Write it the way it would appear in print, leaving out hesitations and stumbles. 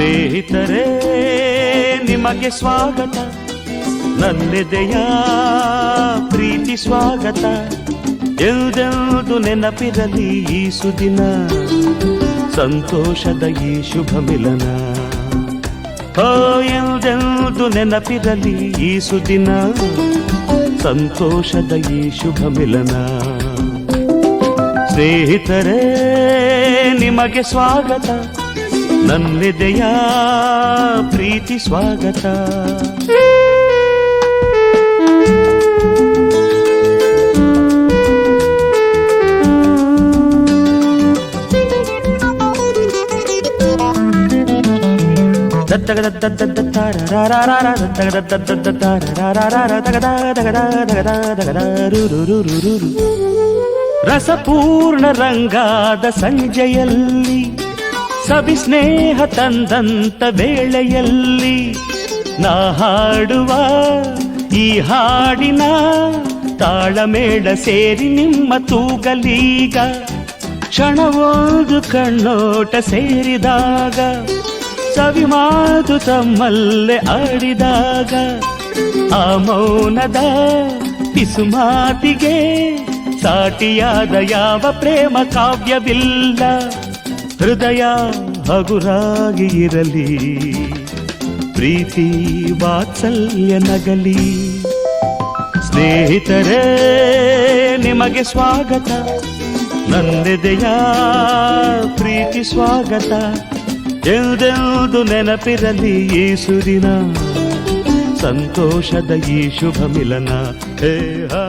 ಸ್ನೇಹಿತರೇ ನಿಮಗೆ ಸ್ವಾಗತ, ನನ್ನೆದೆಯ ಪ್ರೀತಿ ಸ್ವಾಗತ. ಎಲ್ದೆಲ್ದು ನೆನಪಿರಲಿ ಈ ಸುದಿನ, ಸಂತೋಷದ ಈ ಶುಭ ಮಿಲನ. ಎಲ್ದೆಲ್ದು ನೆನಪಿರಲಿ ಈ ಸುದಿನ, ಸಂತೋಷದ ಈ ಶುಭ ಮಿಲನ. ಸ್ನೇಹಿತರೇ ನಿಮಗೆ ಸ್ವಾಗತ, ನನ್ನೆದೆಯ ಪ್ರೀತಿ ಸ್ವಾಗತ. ರಸಪೂರ್ಣ ರಂಗಾದ ಸಂಜೆಯಲ್ಲಿ, ಸವಿ ಸ್ನೇಹ ತಂದಂತ ವೇಳೆಯಲ್ಲಿ, ನಾ ಹಾಡುವ ಈ ಹಾಡಿನ ತಾಳಮೇಳ ಸೇರಿ ನಿಮ್ಮ ತೂಗಲೀಗ. ಕ್ಷಣವೊಂದು ಕಣ್ಣೋಟ ಸೇರಿದಾಗ, ಸವಿ ಮಾತು ತಮ್ಮಲ್ಲೇ ಆಡಿದಾಗ, ಆ ಮೌನದ ಪಿಸು ಮಾತಿಗೆ ಸಾಟಿಯಾದ ಯಾವ ಪ್ರೇಮ ಕಾವ್ಯವಿಲ್ಲ. ಹೃದಯ ಹಗುರಾಗಿ ಇರಲಿ, ಪ್ರೀತಿ ವಾತ್ಸಲ್ಯ ನಗಲಿ. ಸ್ನೇಹಿತರೇ ನಿಮಗೆ ಸ್ವಾಗತ, ನನ್ನೆದೆಯ ಪ್ರೀತಿ ಸ್ವಾಗತ. ಎಲ್ದೆಲ್ದು ನೆನಪಿರಲಿ ಈ ಸುದಿನ, ಸಂತೋಷದ ಈ ಶುಭ ಮಿಲನ. ಹೇ ಹಾ